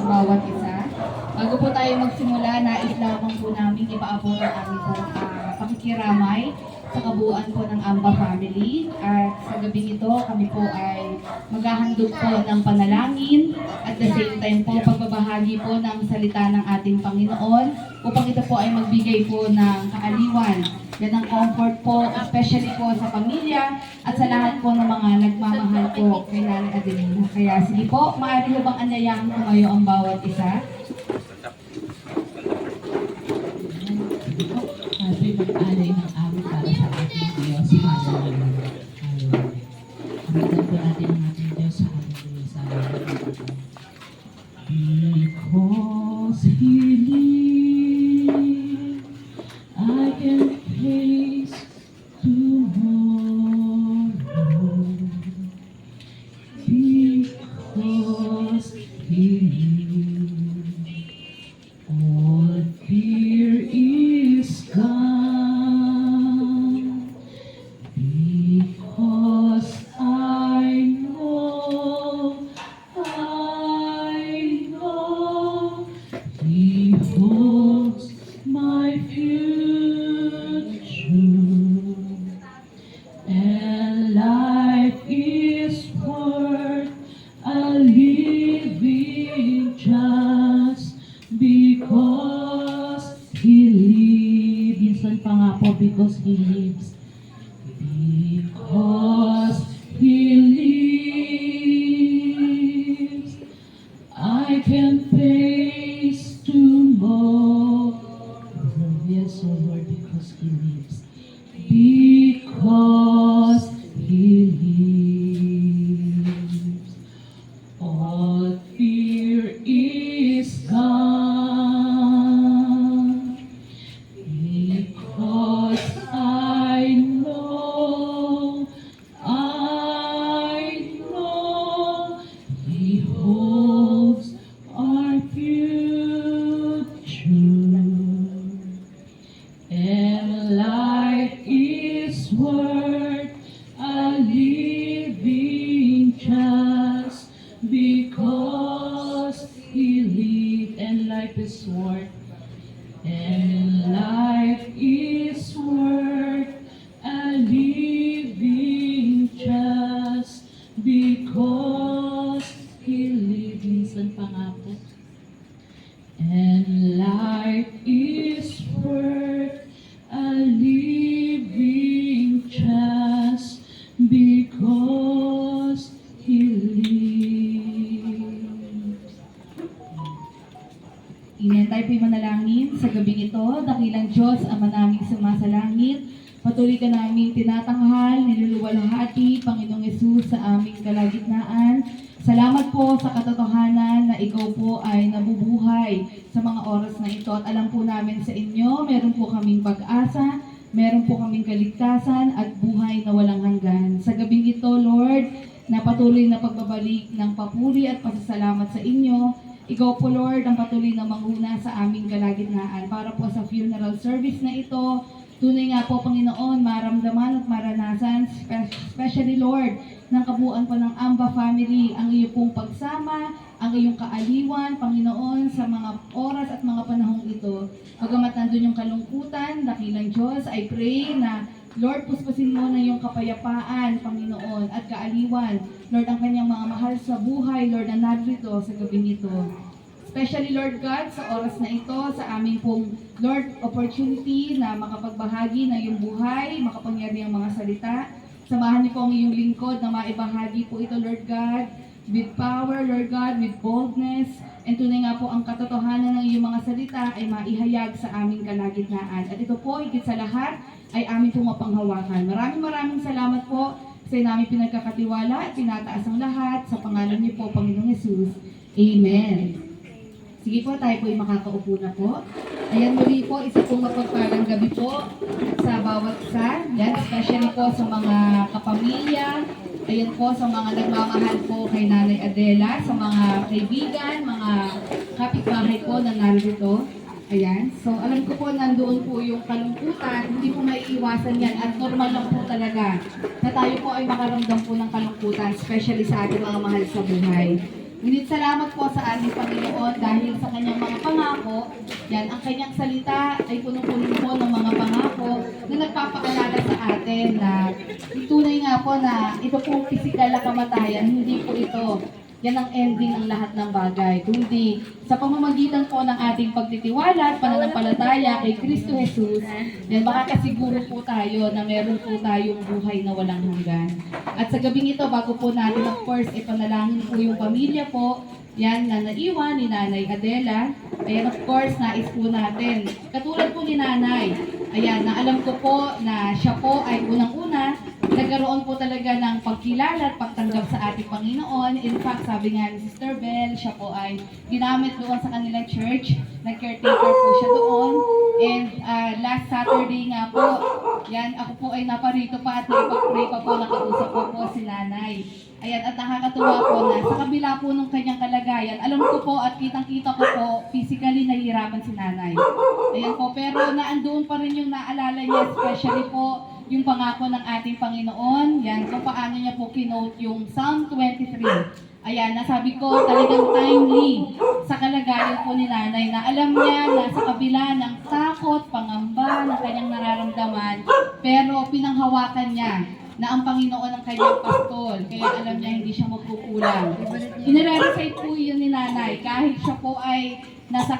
sa bawat isa. Bago po tayo magsimula, nais lamang po namin ipaabot ang aming pakikiramay sa kabuuan po ng Amba family. At sa gabi ito, kami po ay maghahandog po ng panalangin at the same time po pagbabahagi po ng salita ng ating Panginoon upang ito po ay magbigay po ng kaaliwan. Yan ang comfort po, especially po sa pamilya at sa lahat po ng mga nagmamahal po kay Nanay Adelina. Kaya sige po, maaari mo bang anyayahan tumayo ang bawat isa? Kasi mag-alay ng amin para sa ating Diyos. Hallelujah. Hallelujah. Amitan po natin ang ating Diyos. Hallelujah. Because He lives, I can face tomorrow. Because He lives, all fear is gone. Because I know He holds my future, and life is worth a living just because He lives. Minsan pa nga po, because He lives. Because He lives, I can face tomorrow. Yes, oh Lord, because He lives. Because He lives, all fear is gone. Because I know He holds our future, and life is worth a living just because He lives, and life is worth. And life is worth a living just because He lives. Minsan pa nga po. And life is worth a living just because He lives. Iyan tayo po'y manalangin sa gabing ito. Dakilang Diyos, Ama naming sumasalangit, patuloy ka namin tinatanghal, niluluwalhati, Panginoong Yesus, sa aming kalagitnaan. Salamat po sa katotohanan na ikaw po ay nabubuhay sa mga oras na ito. At alam po namin sa inyo, meron po kaming pag-asa, meron po kaming kaligtasan at buhay na walang hanggan. Sa gabing ito, Lord, na patuloy na pagbabalik ng papuri at pasasalamat sa inyo. Ikaw po, Lord, ang patuloy na manghuna sa aming kalagitnaan para po sa funeral service na ito. Tunay nga po, Panginoon, maramdaman at maranasan, especially, Lord, ng kabuuan po ng Amba family, ang iyong pong pagsama, ang iyong kaaliwan, Panginoon, sa mga oras at mga panahong ito. Pagamat nandun yung kalungkutan, dakilang Diyos, I pray na Lord, puspusin mo na yung kapayapaan, Panginoon, at kaaliwan. Lord, ang kanyang mga mahal sa buhay, Lord, na narito sa gabing ito. Especially, Lord God, sa oras na ito, sa aming pong, Lord, opportunity na makapagbahagi ng iyong buhay, makapangyarihang mga salita. Samahan niyo po ang iyong lingkod na maibahagi po ito, Lord God, with power, Lord God, with boldness, and tunay nga po ang katotohanan ng iyong mga salita ay maihayag sa aming kalagitnaan. At ito po, higit sa lahat, ay aming pong mapanghawakan. Maraming salamat po sa namin pinagkakatiwala at pinataas ang lahat sa pangalan niyo po, Panginoong Yesus. Amen. Sige po, tayo po ay makakaupo na po. Ayan, muli po, isa pong mapagpalang gabi po sa bawat isa. Yan, especially po sa mga kapamilya. Ayan po, sa mga nagmamahal po kay Nanay Adela, sa mga kaibigan, mga kapitbahay po na narito. Ayan. So, alam ko po nandoon po yung kalungkutan, hindi po maiiwasan yan at normal lang po talaga na tayo po ay makaramdam po ng kalungkutan, especially sa ating mga mahal sa buhay. Ngunit salamat po sa ating Panginoon Panginoon dahil sa kanyang mga pangako. Yan, ang kanyang salita ay puno-puno po ng mga pangako na nagpapaalala sa atin na tunay nga po na ito pong physical na kamatayan, hindi po ito. Yan ang ending ng lahat ng bagay. Kundi sa pamamagitan po ng ating pagtitiwala at pananampalataya kay Kristo Jesus, yan makakasiguro po tayo na meron po tayong buhay na walang hanggan. At sa gabing ito, bago po natin of course ipanalangin po yung pamilya po, yan na naiwan ni Nanay Adela. Ayan of course, nais po natin. Katulad po ni Nanay, ayan, na alam ko po na siya po ay unang-una, nagkaroon po talaga ng pagkilala at pagtanggap sa ating Panginoon. In fact, sabi nga ni Sister Bell, siya po ay ginamit doon sa kanilang church. Nag-caretaker po siya doon. And last Saturday nga po, yan, ako po ay naparito pa at nakapag-pray pa po, nakausap po po si Nanay. Ayan, at nakakatuwa po na sa kabila po ng kanyang kalagayan, alam ko po at kitang-kita ko po, physically nahihirapan si Nanay. Ayan po, pero naandoon pa rin yung naalala niya, especially po yung pangako ng ating Panginoon. Yan, kung paano niya po kinote yung Psalm 23. Ayan, nasabi ko talagang timely sa kalagayan po ni Nanay na alam niya na sa kabila ng takot, pangamba ng kanyang nararamdaman, pero pinanghawakan niya na ang Panginoon ang kanyang pastol. Kaya alam niya hindi siya magkukulang. Inire-recite po yun ni Nanay kahit siya po ay nasa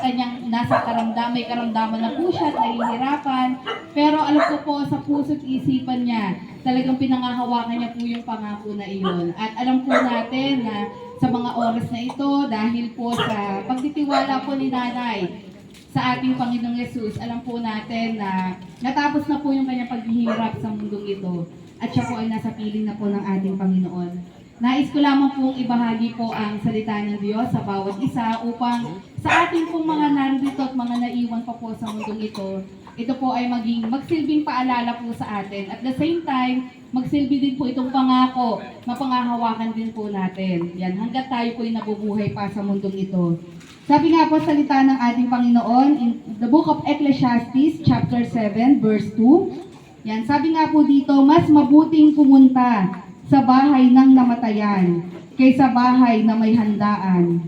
may karamdaman na po siya at nahihirapan. Pero alam ko po sa puso't isipan niya, talagang pinangahawakan niya po yung pangako na iyon. At alam po natin na sa mga oras na ito, dahil po sa pagtitiwala po ni Nanay sa ating Panginoong Yesus, alam po natin na natapos na po yung kanyang paghihirap sa mundong ito. At siya po ay nasa piling na po ng ating Panginoon. Nais ko lamang pong ibahagi po ang salita ng Diyos sa bawat isa upang sa ating pong mga narito at mga naiwan pa po sa mundong ito po ay magsilbing paalala po sa atin. At the same time, magsilbi din po itong pangako, mapangahawakan din po natin. Yan, hanggat tayo po ay nabubuhay pa sa mundong ito. Sabi nga po salita ng ating Panginoon in the book of Ecclesiastes chapter 7 verse 2. Yan, sabi nga po dito, mas mabuting pumunta sa bahay ng namatayan kaysa bahay na may handaan.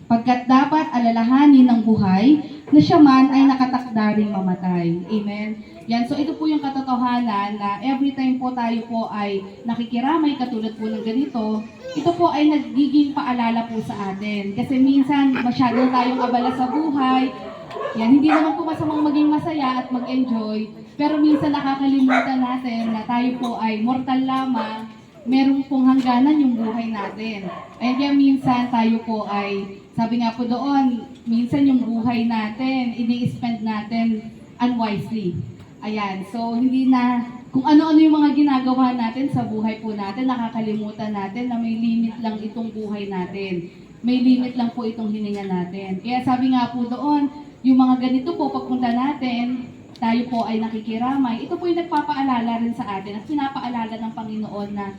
Pagkat dapat alalahanin ng buhay na siya man ay nakatakda ring mamatay. Amen? Yan, so ito po yung katotohanan na every time po tayo po ay nakikiramay katulad po ng ganito, ito po ay nagiging paalala po sa atin. Kasi minsan masyado tayong abala sa buhay. Yan, hindi naman po masamang maging masaya at mag-enjoy. Pero minsan nakakalimutan natin na tayo po ay mortal lamang, meron pong hangganan yung buhay natin. Ay kaya minsan tayo po ay, sabi nga po doon, minsan yung buhay natin, ini-spend natin unwisely. Ayan, so hindi na, kung ano-ano yung mga ginagawa natin sa buhay po natin, nakakalimutan natin na may limit lang itong buhay natin. May limit lang po itong hininga natin. Kaya sabi nga po doon, yung mga ganito po, pagpunta natin, tayo po ay nakikiramay, ito po yung nagpapaalala rin sa atin at pinapaalala ng Panginoon na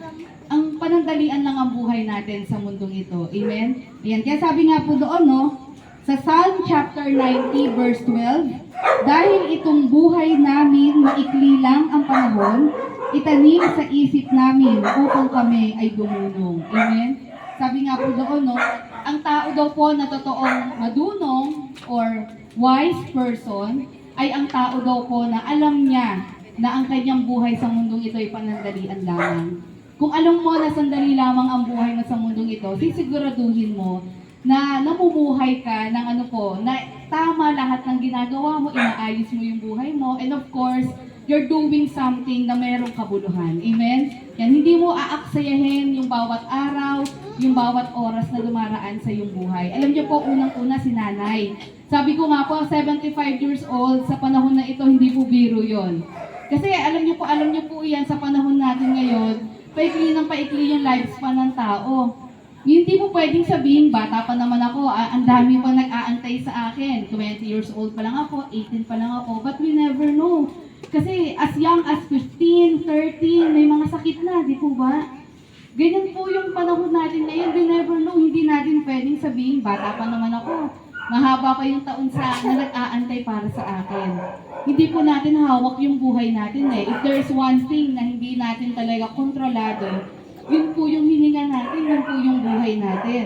ang panandalian lang ang buhay natin sa mundong ito. Amen? Ayan. Kaya sabi nga po doon, no, sa Psalm chapter 90 verse 12, dahil itong buhay namin maikli lang ang panahon, itanim sa isip namin upang kami ay dumunong. Amen? Sabi nga po doon, no, ang tao daw po na totoong madunong or wise person, ay ang tao daw po na alam niya na ang kanyang buhay sa mundong ito ay panandalian lamang. Kung alam mo na sandali lamang ang buhay mo sa mundong ito, sisiguraduhin mo na namumuhay ka ng na tama lahat ng ginagawa mo, inaayos mo yung buhay mo, and of course, you're doing something na merong kabuluhan. Amen? Yan, hindi mo aaksayahin yung bawat araw, yung bawat oras na dumaraan sa iyong buhay. Alam niyo po, unang-una si Nanay. Sabi ko nga po, 75 years old, sa panahon na ito, hindi po biro yon. Kasi alam niyo po yan, sa panahon natin ngayon, paikli ng paikli yung lifespan ng tao. Hindi po pwedeng sabihin, bata pa naman ako, ang dami pa nag-aantay sa akin. 20 years old pa lang ako, 18 pa lang ako, but we never know. Kasi as young as 15, 13, may mga sakit na, di po ba? Ganyan po yung panahon natin ngayon, we never know. Hindi natin pwedeng sabihin, bata pa naman ako. Mahaba pa yung taon na nag-aantay para sa akin. Hindi po natin hawak yung buhay natin eh. If there's one thing na hindi natin talaga kontrolado, yun po yung hininga natin, yun po yung buhay natin.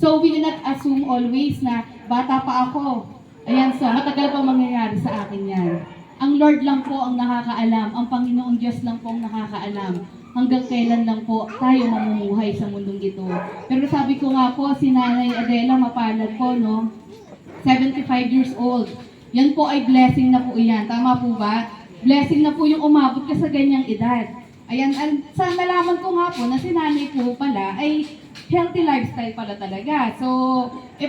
So we will not assume always na bata pa ako. Ayan, so matagal pa mangyayari sa akin yan. Ang Lord lang po ang nakakaalam, ang Panginoong Diyos lang po ang nakakaalam. Hanggang kailan lang po tayo mamumuhay sa mundong ito. Pero sabi ko nga po, si Nanay Adela mapalad po, no? 75 years old. Yan po ay blessing na po yan. Tama po ba? Blessing na po yung umabot ka sa ganyang edad. Ayan, sa nalaman ko nga po na si Nanay po pala ay healthy lifestyle pala talaga. So,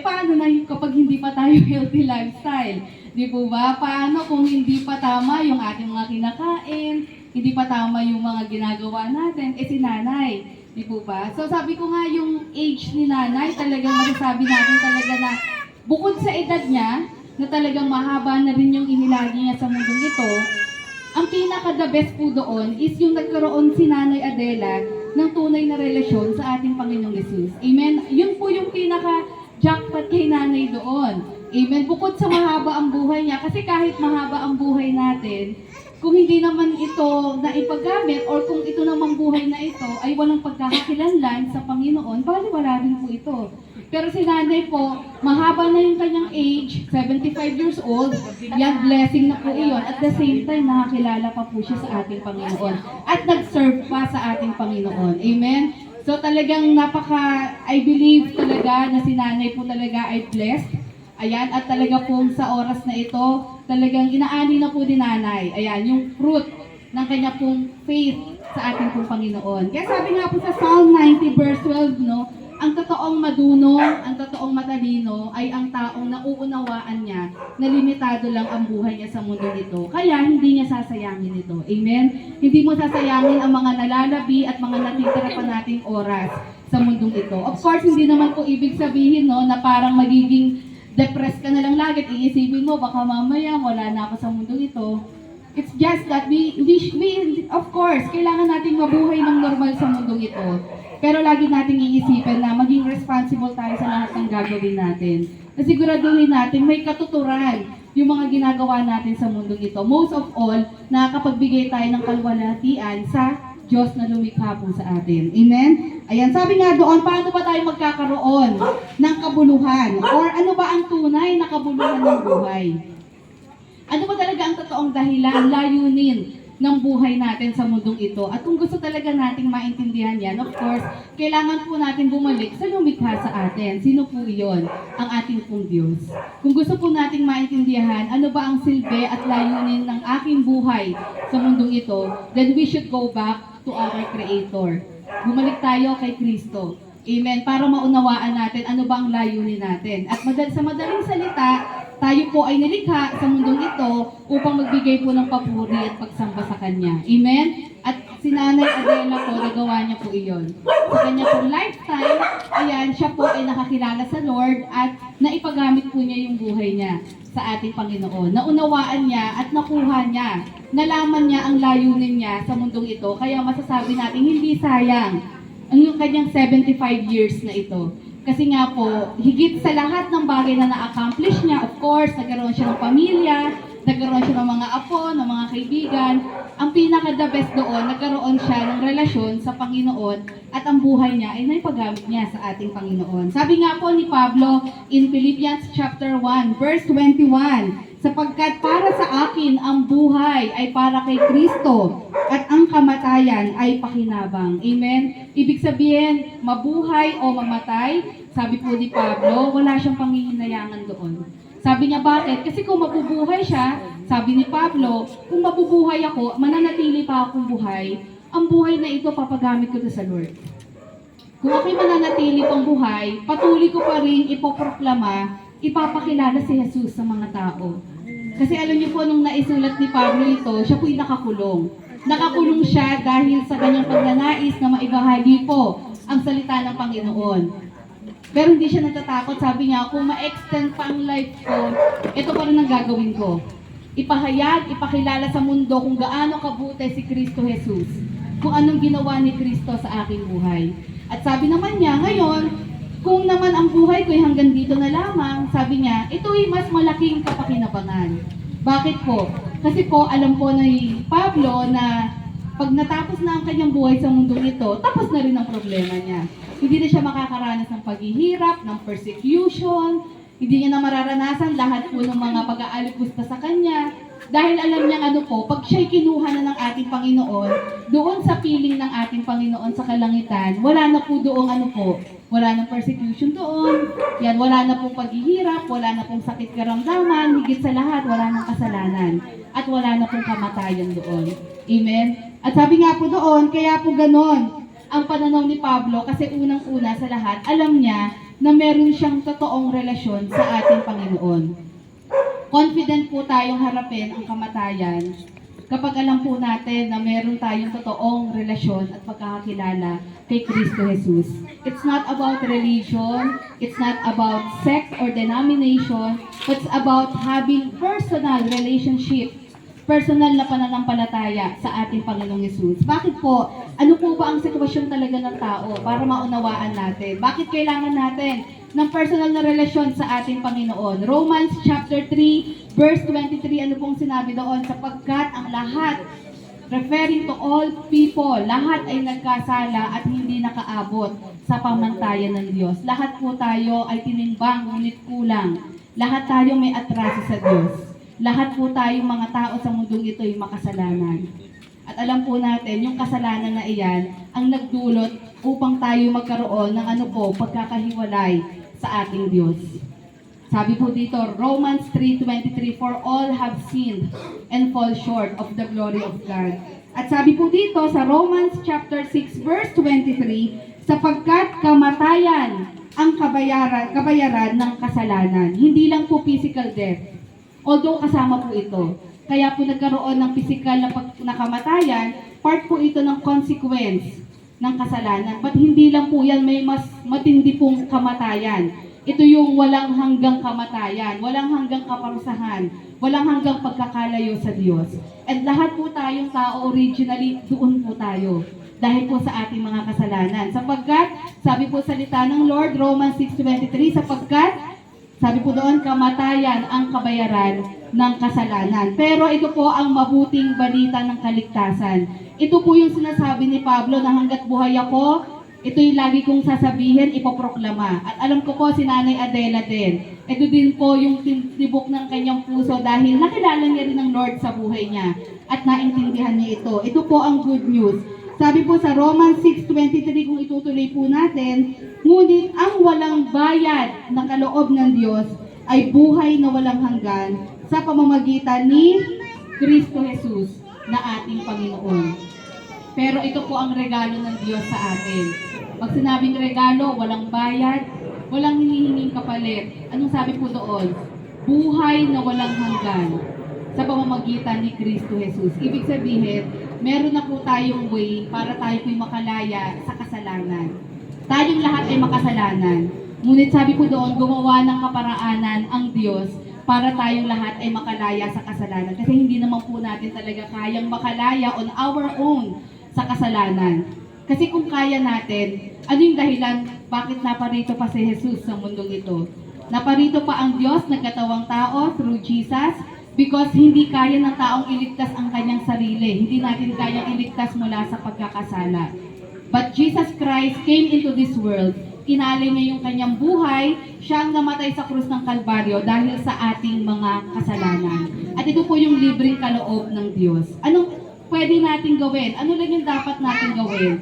paano na kapag hindi pa tayo healthy lifestyle? Di po ba? Paano kung hindi pa tama yung ating mga kinakain, hindi pa tama yung mga ginagawa natin, si Nanay. Di po ba? So, sabi ko nga yung age ni Nanay, talagang masasabi natin talaga na bukod sa edad niya, na talagang mahaba na rin yung inilagi niya sa mundong ito, ang pinaka-the best po doon is yung nagkaroon si Nanay Adela ng tunay na relasyon sa ating Panginoong Yesus. Amen? Yun po yung pinaka-jackpot kay Nanay doon. Amen? Bukod sa mahaba ang buhay niya, kasi kahit mahaba ang buhay natin, kung hindi naman ito na ipagamit or kung ito namang buhay na ito ay walang pagkakakilanlan sa Panginoon, bali wala rin po ito. Pero si Nanay po, mahaba na yung kanyang age, 75 years old, yan, blessing na po iyon. At the same time, nakakilala pa po siya sa ating Panginoon. At nag-serve pa sa ating Panginoon. Amen? So talagang I believe talaga na si Nanay po talaga ay blessed. Ayan, at talaga po sa oras na ito, talagang inaani na po din Nanay. Ayan, yung fruit ng kanya pong faith sa ating pong Panginoon. Kaya sabi nga po sa Psalm 90 verse 12, no, ang totoong madunong, ang totoong matalino ay ang taong nauunawaan niya na limitado lang ang buhay niya sa mundong ito. Kaya hindi niya sasayangin ito. Amen? Hindi mo sasayangin ang mga nalalabi at mga natitira pa nating oras sa mundong ito. Of course, hindi naman po ibig sabihin, no, na parang magiging depressed ka na lang lagi. Iisipin mo, baka mamaya wala na ako sa mundong ito. It's just that we of course, kailangan nating mabuhay ng normal sa mundong ito. Pero lagi nating iisipin na maging responsible tayo sa lahat ng gagawin natin. Na siguraduhin natin may katuturan yung mga ginagawa natin sa mundong ito. Most of all, nakakapagbigay tayo ng kalwalhatian sa Diyos na lumikha po sa atin. Amen? Ayan, sabi nga doon, paano ba tayo magkakaroon ng kabuluhan? Or ano ba ang tunay na kabuluhan ng buhay? Ano ba talaga ang totoong dahilan, layunin ng buhay natin sa mundong ito? At kung gusto talaga nating maintindihan yan, of course, kailangan po natin bumalik sa lumikha sa atin. Sino po iyon? Ang ating pong Diyos. Kung gusto po nating maintindihan, ano ba ang silbi at layunin ng aking buhay sa mundong ito, then we should go back to our Creator. Bumalik tayo kay Kristo. Amen. Para maunawaan natin ano ba ang layunin natin. At sa madaling salita, tayo po ay nilikha sa mundong ito upang magbigay po ng papuri at pagsamba sa Kanya. Amen? At si Nanay Adela po, nagawa niya po iyon. Sa kanya pong lifetime, ayan, siya po ay nakakilala sa Lord at naipagamit po niya yung buhay niya sa ating Panginoon. Naunawaan niya at nakuha niya. Nalaman niya ang layunin niya sa mundong ito. Kaya masasabi natin, hindi sayang ang yung kanyang 75 years na ito. Kasi nga po, higit sa lahat ng bagay na na-accomplish niya, of course, nagkaroon siya ng pamilya, nagkaroon siya ng mga apo, ng mga kaibigan. Ang pinaka-the best doon, nagkaroon siya ng relasyon sa Panginoon at ang buhay niya ay naipagamit niya sa ating Panginoon. Sabi nga po ni Pablo in Philippians chapter 1, verse 21, sapagkat para sa akin ang buhay ay para kay Kristo at ang kamatayan ay pakinabang. Amen? Ibig sabihin, mabuhay o mamatay, sabi po ni Pablo, wala siyang panghihinayangan doon. Sabi niya, bakit? Kasi kung mabubuhay siya, sabi ni Pablo, kung mabubuhay ako, mananatili pa akong buhay, ang buhay na ito papagamit ko sa Lord. Kung ako'y mananatili pang buhay, patuloy ko pa rin ipoproklama, ipapakilala si Jesus sa mga tao. Kasi alam niyo po, nung naisulat ni Pablo ito, siya po'y nakakulong. Nakakulong siya dahil sa kanyang pagnanais na maibahagi po ang salita ng Panginoon. Pero hindi siya natatakot. Sabi niya, kung ma-extend pa ang life ko, ito pa rin ang gagawin ko. Ipahayag, ipakilala sa mundo kung gaano kabuti si Kristo Jesus. Kung anong ginawa ni Kristo sa aking buhay. At sabi naman niya, ngayon, kung naman ang buhay ko ay hanggang dito na lamang, sabi niya, ito'y mas malaking kapakinabangan. Bakit po? Kasi po, alam po ni Pablo na pag natapos na ang kanyang buhay sa mundong ito, tapos na rin ang problema niya. Hindi na siya makakaranas ng paghihirap, ng persecution, hindi niya na mararanasan lahat po ng mga pag-aalipusta sa kanya. Dahil alam niya ano po, pag siya'y kinuha na ng ating Panginoon, doon sa piling ng ating Panginoon sa kalangitan, wala na po doong ano po, wala na persecution doon, yan, wala na pong paghihirap, wala na pong sakit karamdaman, higit sa lahat, wala nang kasalanan, at wala na pong kamatayan doon. Amen? At sabi nga po doon, kaya po ganon ang pananaw ni Pablo, kasi unang-una sa lahat, alam niya na meron siyang totoong relasyon sa ating Panginoon. Confident po tayong harapin ang kamatayan kapag alam po natin na meron tayong totoong relasyon at pagkakakilala kay Kristo Jesus. It's not about religion, it's not about sect or denomination, but it's about having personal relationship, personal na pananampalataya sa ating Panginoong Yesus. Bakit po? Ano po ba ang sitwasyon talaga ng tao para maunawaan natin? Bakit kailangan natin ng personal na relasyon sa ating Panginoon? Romans chapter 3, verse 23, ano pong sinabi doon? Sapagkat ang lahat, referring to all people, lahat ay nagkasala at hindi nakaabot sa pamantayan ng Diyos. Lahat po tayo ay tinimbang, ngunit kulang. Lahat tayo may atraso sa Diyos. Lahat po tayong mga tao sa mundong ito ay makasalanan. At alam po natin, yung kasalanan na iyan ang nagdulot upang tayo magkaroon ng ano po, pagkakahiwalay sa ating Diyos. Sabi po dito, Romans 3:23, for all have sinned and fall short of the glory of God. At sabi po dito sa Romans chapter 6 verse 23, sapagkat kamatayan ang kabayaran ng kasalanan. Hindi lang po physical death. Although kasama po ito. Kaya po nagkaroon ng physical na kamatayan, part po ito ng consequence ng kasalanan. But hindi lang po yan, may mas matindi pong kamatayan. Ito yung walang hanggang kamatayan, walang hanggang kaparusahan, walang hanggang pagkakalayo sa Diyos. At lahat po tayong tao originally, doon po tayo. Dahil po sa ating mga kasalanan. Sapagkat, sabi po salita ng Lord, Romans 6:23, sapagkat sabi po doon, kamatayan ang kabayaran ng kasalanan. Pero ito po ang mabuting balita ng kaligtasan. Ito po yung sinasabi ni Pablo na hanggat buhay ako, ito yung lagi kong sasabihin, ipoproklama. At alam ko po si Nanay Adela din. Ito din po yung tibok ng kanyang puso dahil nakilala niya rin ng Lord sa buhay niya. At naintindihan niya ito. Ito po ang good news. Sabi po sa Romans 6:23, kung itutuloy po natin, ngunit ang walang bayad na kaloob ng Diyos ay buhay na walang hanggan sa pamamagitan ni Kristo Jesus na ating Panginoon. Pero ito po ang regalo ng Diyos sa atin. Pag sinabing regalo, walang bayad, walang hinihinging kapalit. Anong sabi po doon? Buhay na walang hanggan sa pamamagitan ni Kristo Jesus. Ibig sabihin, meron na po tayong way para tayo po'y makalaya sa kasalanan. Tayong lahat ay makasalanan. Ngunit sabi po doon, gumawa ng kaparaanan ang Diyos para tayong lahat ay makalaya sa kasalanan. Kasi hindi naman po natin talaga kayang makalaya on our own sa kasalanan. Kasi kung kaya natin, ano yung dahilan bakit naparito pa si Jesus sa mundong ito? Naparito pa ang Diyos, nagkatawang tao through Jesus, because hindi kaya ng taong iligtas ang kanyang sarili. Hindi natin kayang iligtas mula sa pagkakasala. But Jesus Christ came into this world. Inalay niya yung kanyang buhay. Siya ang namatay sa krus ng Kalbaryo dahil sa ating mga kasalanan. At ito po yung libreng kaloob ng Diyos. Anong pwede natin gawin? Ano lang yung dapat natin gawin?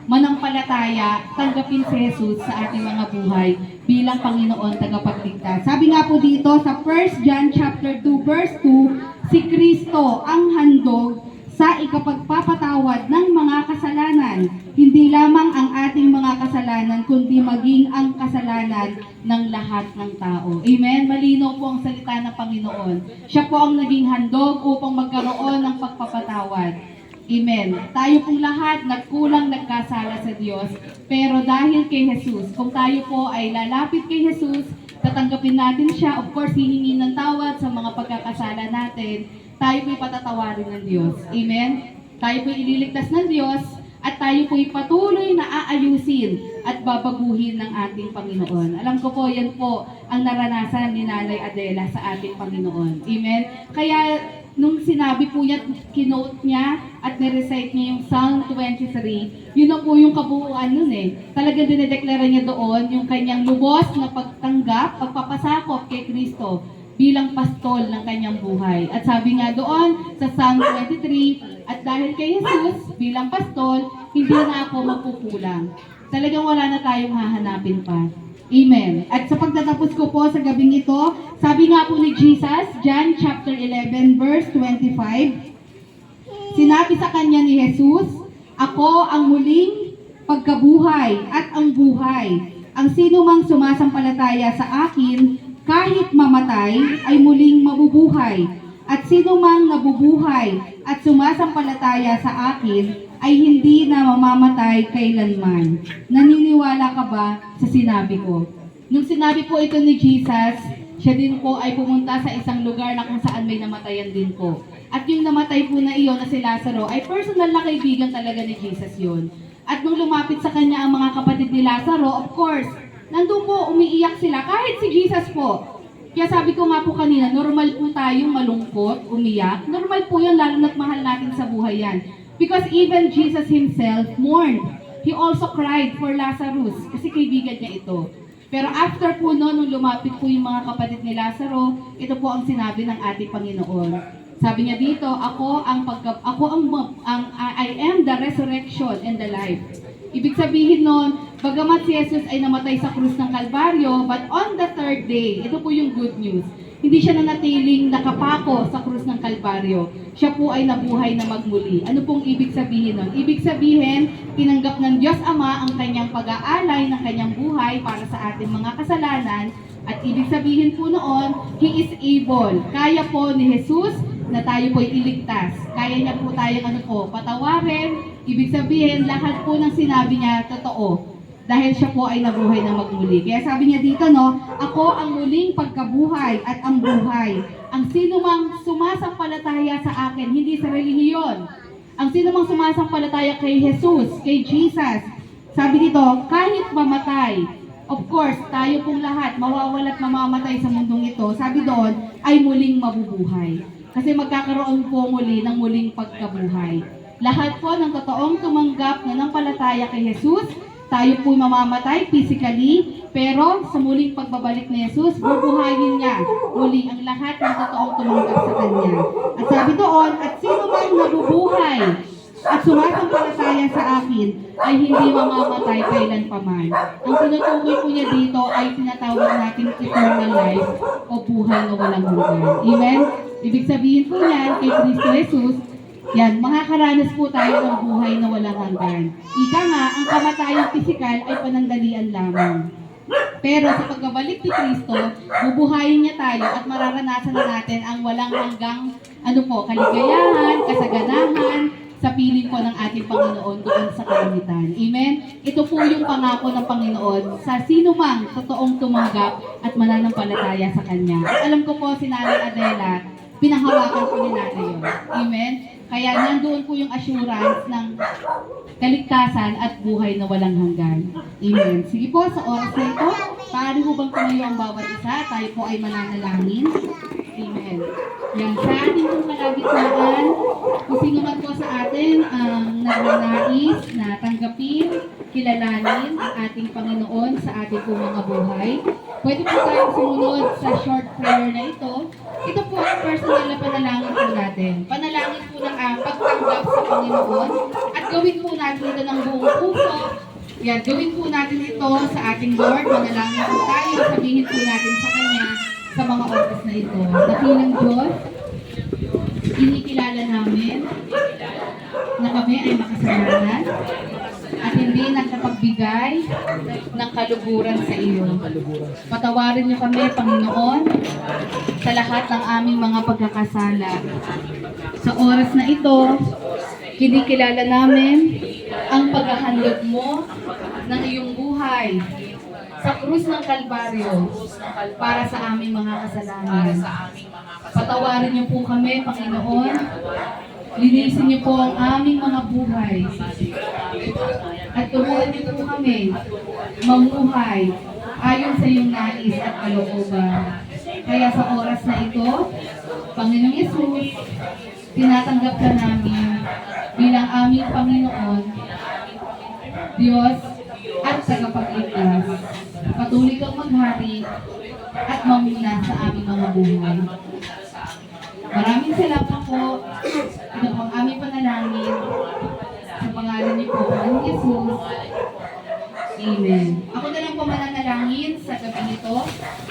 Manampalataya, tanggapin si Jesus sa ating mga buhay bilang Panginoon tagapagligtas. Sabi nga po dito sa 1 John chapter 2 verse 2, si Kristo ang handog sa ikapagpapatawad ng mga kasalanan. Hindi lamang ang ating mga kasalanan, kundi maging ang kasalanan ng lahat ng tao. Amen? Malinaw po ang salita ng Panginoon. Siya po ang naging handog upang magkaroon ng pagpapatawad. Amen. Tayo pong lahat nagkulang, nagkasala sa Diyos. Pero dahil kay Jesus, kung tayo po ay lalapit kay Jesus, tatanggapin natin siya, of course, hihingi ng tawad sa mga pagkakasala natin, tayo po'y patatawarin ng Diyos. Amen? Tayo po'y ililigtas ng Diyos, at tayo po'y patuloy na aayusin at babaguhin ng ating Panginoon. Alam ko po, yan po ang naranasan ni Nanay Adela sa ating Panginoon. Amen? Kaya, nung sinabi po niya, kinote niya at nirecite niya yung Psalm 23, yun na po yung kabuuan nun eh. Talaga dinedeklara niya doon yung kanyang lubos na pagtanggap, pagpapasakop kay Kristo bilang pastol ng kanyang buhay. At sabi nga doon sa Psalm 23, at dahil kay Jesus bilang pastol, hindi na ako magkukulang. Talagang wala na tayong hahanapin pa. Amen. At sa pagtatapos ko po sa gabing ito, sabi nga po ni Jesus, John chapter 11 verse 25, sinabi sa kanya ni Jesus, ako ang muling pagkabuhay at ang buhay. Ang sino mang sumasampalataya sa akin, kahit mamatay, ay muling mabubuhay. At sino mang nabubuhay at sumasampalataya sa akin, ay hindi na mamamatay kailanman. Naniniwala ka ba sa sinabi ko? Nung sinabi po ito ni Jesus, siya din po ay pumunta sa isang lugar na kung saan may namatayan din po. At yung namatay po na iyon na si Lazaro ay personal na kaibigan talaga ni Jesus yun. At nung lumapit sa kanya ang mga kapatid ni Lazaro, of course, nandun po umiiyak sila kahit si Jesus po. Kaya sabi ko nga po kanina, normal po tayong malungkot, umiyak. Normal po yan, lalo na't mahal natin sa buhay yan. Because even Jesus himself mourned. He also cried for Lazarus kasi kaibigan niya ito. Pero after po noon, nung lumapit po yung mga kapatid ni Lazaro, ito po ang sinabi ng ating Panginoon. Sabi niya dito, I am the resurrection and the life. Ibig sabihin noon, bagamat si Jesus ay namatay sa krus ng Kalbaryo, but on the third day, ito po yung good news, hindi siya nanatiling nakapako sa krus ng Kalbaryo. Siya po ay nabuhay na magmuli. Ano pong ibig sabihin nun? Ibig sabihin, tinanggap ng Diyos Ama ang kanyang pag-aalay ng kanyang buhay para sa ating mga kasalanan. At ibig sabihin po noon, He is able. Kaya po ni Jesus na tayo po iligtas. Kaya niya po tayong patawarin. Ibig sabihin, lahat po ng sinabi niya, totoo. Dahil siya po ay nabuhay na magmuli. Kaya sabi niya dito, ako ang muling pagkabuhay at ang buhay. Ang sino mang sumasampalataya sa akin, hindi sa relihiyon. Ang sino mang sumasampalataya kay Jesus, kay Jesus. Sabi dito, kahit mamatay, of course, tayo pong lahat, mawawala at mamamatay sa mundong ito, sabi doon, ay muling mabubuhay. Kasi magkakaroon po muli ng muling pagkabuhay. Lahat po ng totoong tumanggap na ng palataya kay Jesus, tayo po'y mamamatay physically, pero sa muling pagbabalik ni Jesus, bubuhayin niya muli ang lahat ng totoong tumanggap sa Kanya. At sabi doon, at sino man nabubuhay at sumasampalataya sa akin, ay hindi mamamatay kailanpaman. Ang tinutukoy po niya dito ay tinatawag natin eternal life o buhay na walang hanggan. Amen? Ibig sabihin po niyan kay Kristo Jesus, yan, makakaranas po tayo ng buhay na walang hanggan. Ika nga, ang kamatayang pisikal ay panandalian lamang. Pero sa pagbabalik ni Kristo, bubuhayin niya tayo at mararanasan na natin ang walang hanggang kaligayahan, kasaganahan, sa piling po ng ating Panginoon doon sa kalangitan. Amen? Ito po yung pangako ng Panginoon sa sino mang totoong tumanggap at mananampalataya sa Kanya. At alam ko po si Nanay Adela, pinahawakan po ni Nanay yun. Amen? Kaya nandoon po yung assurance ng kaligtasan at buhay na walang hanggan. Amen. Sige po, sa oras na ito, paano po bang tumayo ang bawat isa? Tayo po ay mananalangin. Amen. Yan, sa ating pong kalagitnaan, kung sino man po sa atin ang nagnanais na tanggapin, kilalanin ang ating Panginoon sa ating pong mga buhay, pwede po tayong sumunod sa short prayer na ito. Ito po ang personal na panalangin po natin. Panalangin po ng pagtanggap sa Panginoon at gawin po natin ito ng buong puso. Yan, gawin po natin ito sa ating Lord. Manalangin po tayo. Sabihin po natin sa Kanya sa mga oras na ito. Dakilang Diyos, inikilala namin na kami ay makasalanan at hindi nakapagbigay ng kaluguran sa iyo. Patawarin niyo kami, Panginoon, sa lahat ng aming mga pagkakasala. Sa oras na ito, kinikilala namin ang paghahandog mo ng iyong buhay sa krus ng Kalbaryo para sa aming mga kasalanan. Patawarin niyo po kami, Panginoon. Linisin niyo po ang aming mga buhay. At turuan niyo po kami mamuhay ayon sa iyong nais at kalooban. Kaya sa oras na ito, Panginoong Yesus, tinatanggap ka namin bilang aming Panginoon, Diyos at tagapagligtas. Patuloy kang maghari at mamuna sa aming mga buhay. Maraming salamat po. Ito po ang aming panalangin. Sa pangalan niyo po, Panginoong Yesus. Amen. Ako na lang po mananalangin sa gabi ito.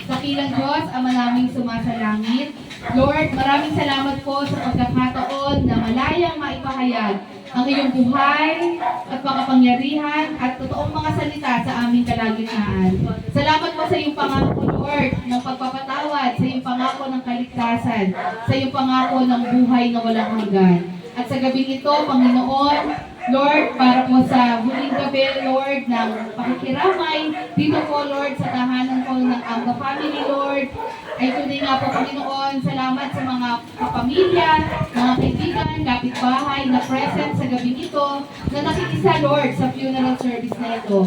Dakilang Diyos, Ama naming sumasalangit. Lord, maraming salamat po sa pagkakataon na malayang maipahayag ang iyong buhay at makapangyarihan at totoong mga salita sa aming kalagitnaan. Salamat po sa iyong pangako, Lord, ng pagpapatawad, sa iyong pangako ng kaligtasan, sa iyong pangako ng buhay na walang hanggan. At sa gabing ito, Panginoon, Lord, para po sa huling gabi, Lord, ng pakikiramay, dito po, Lord, sa tahanan po ng Anga Family, Lord, ay tunay nga po, Panginoon, salamat sa mga kapamilya, mga kaibigan, kapitbahay na present sa gabing ito, na nakikisa, Lord, sa funeral service na ito.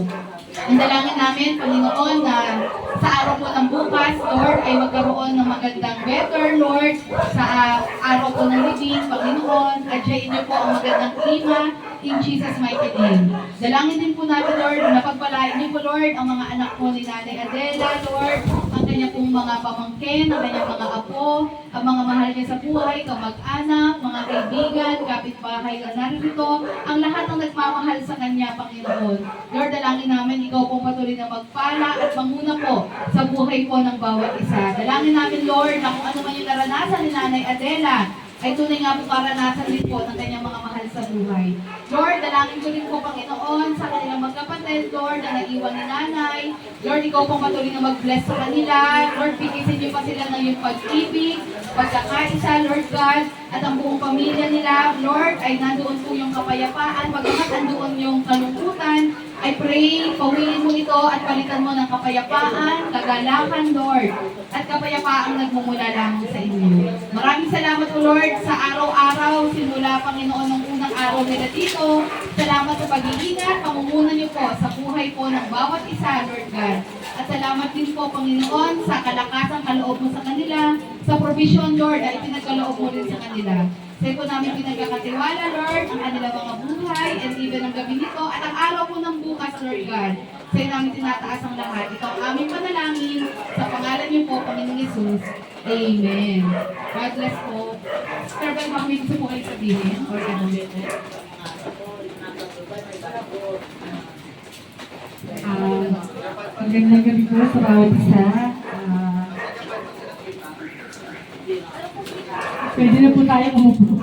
Ang dalangin namin, Panginoon, na sa araw po ng bukas, Lord, ay magkaroon ng magandang better, Lord, sa araw po ng libing, Panginoon, at siyain niyo po ang magandang klima, in Jesus' mighty name. Dalangin din po namin, Lord, na pagpalain niyo po, Lord, ang mga anak po ni Nanay Adela, Lord, ang kanya pong mga pamangkin, ang kanyang mga apo, ang mga mahal niya sa buhay, kamag-anak, mga kaibigan, kapitbahay na narito, ang lahat ng nagmamahal sa kanya, Panginoon. Lord, dalangin namin, ikaw pong patuloy na magpala at manguna po sa buhay po ng bawat isa. Dalangin namin, Lord, na kung ano man yung naranasan ni Nanay Adela, ay tunay nga po karanasan din po ng kanyang mga mahal sa buhay. Lord, dalangin ko rin po, Panginoon, sa kanilang magkapatid, Lord, na naiwan ni Nanay. Lord, ikaw pong patuloy na mag-bless sa kanila. Lord, pigisin niyo pa sila ng iyong pag-ibig, pagkakaisa, Lord God, at ang buong pamilya nila, Lord, ay nandoon po yung kapayapaan, bagamat nandoon yung kalungkutan. I pray, pawilin mo ito at palitan mo ng kapayapaan, kagalakan, Lord, at kapayapaang nagmumula lamang sa inyo. Maraming salamat po, Lord, sa araw-araw, simula, Panginoon, ng unang araw nila dito. Salamat sa pag-iingat, pamumuno niyo po sa buhay po ng bawat isa, Lord God. At salamat din po, Panginoon, sa kalakasan, kaloob mo sa kanila, sa provision, Lord, ay pinagkaloob mo rin sa kanila. Sa'yo po namin pinagkakatiwala, Lord, ang kanilang mga buhay, and even ang gabi nito, at ang araw po ng bukas, Lord God. Sa'yo namin tinataas ang lahat. Ito ang aming panalangin, sa pangalan niyo po, Panginoong Yesus. Amen. God bless po. Sir, ba may gusto po kayo sabihin? Or magandang gabi po sa bawat isa. Pwede na po tayo umupo.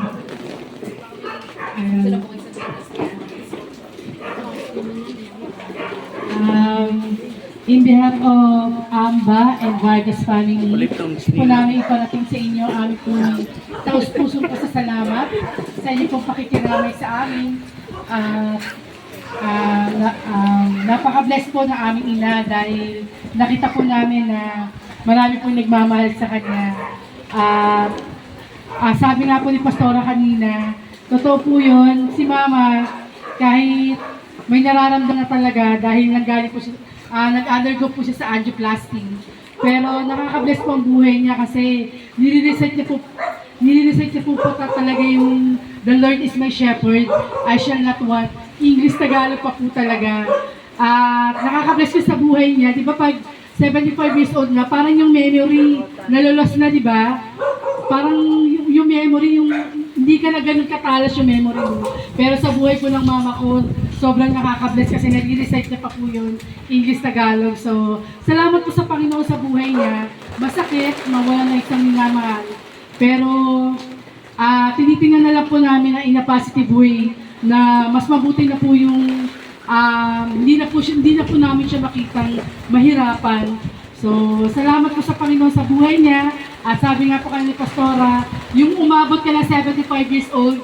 In behalf of Amba and Vargas family, po namin iparating sa inyo ang aming pong taus-pusong pasasalamat sa inyo pong pakikiramay sa amin. Napaka-bless po na aming ina dahil nakita po namin na marami po nagmamahal sa kanya. Sabi nga po ni Pastora kanina, totoo po yun, si Mama, kahit may nararamdaman na talaga dahil nanggaling po siya, nag-undergo po siya sa angioplasty. Pero nakaka-bless po ang buhay niya kasi nire-recite niya po talaga yung The Lord is my shepherd, I shall not want. English Tagalog pa po talaga. Nakaka-bless ko sa buhay niya. Di ba pag 75 years old na, parang yung memory nalolos na, di ba? Parang yung memory, yung hindi ka na ganun katalas yung memory mo. Pero sa buhay ko ng mama ko, sobrang nakaka-bless kasi nag-recite niya pa po yun, English Tagalog. So, salamat po sa Panginoon sa buhay niya. Masakit, mawala na isang minamahal. Pero, tinitingnan na lang po namin na in a positive way na mas mabuti na po yung hindi na po namin siya makitang mahirapan. So, salamat po sa Panginoon sa buhay niya. At sabi nga po kanina ni Pastora, yung umabot ka na 75 years old,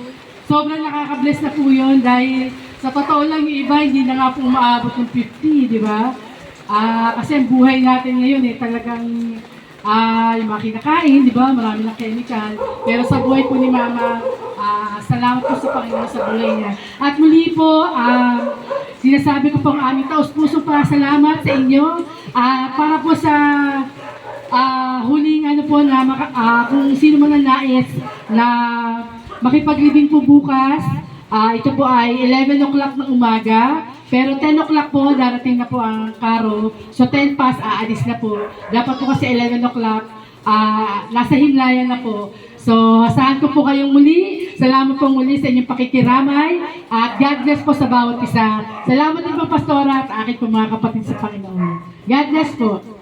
sobrang nakaka-bless na po yun dahil sa totoo lang yung iba, hindi na nga po umaabot ng 50, di ba? Kasi ang buhay natin ngayon talagang yung mga kinakain, di ba? Marami ng chemical. Pero sa buhay po ni Mama, salamat po sa Panginoon sa buhay niya. At muli po, sinasabi ko po ang aming taus-puso para salamat sa inyo. Para po sa huling po na kung sino man ang nais na makipaglibing po bukas, ito po ay 11 o'clock ng umaga, pero 10 o'clock po, darating na po ang karo. So 10 past, aalis na po. Dapat po kasi 11 o'clock, nasa himlayan na po. So, asahan ko po kayong muli. Salamat po muli sa inyong pakikiramay. At God bless po sa bawat isa. Salamat din po, Pastora, at aking po mga kapatid sa Panginoon. God bless po.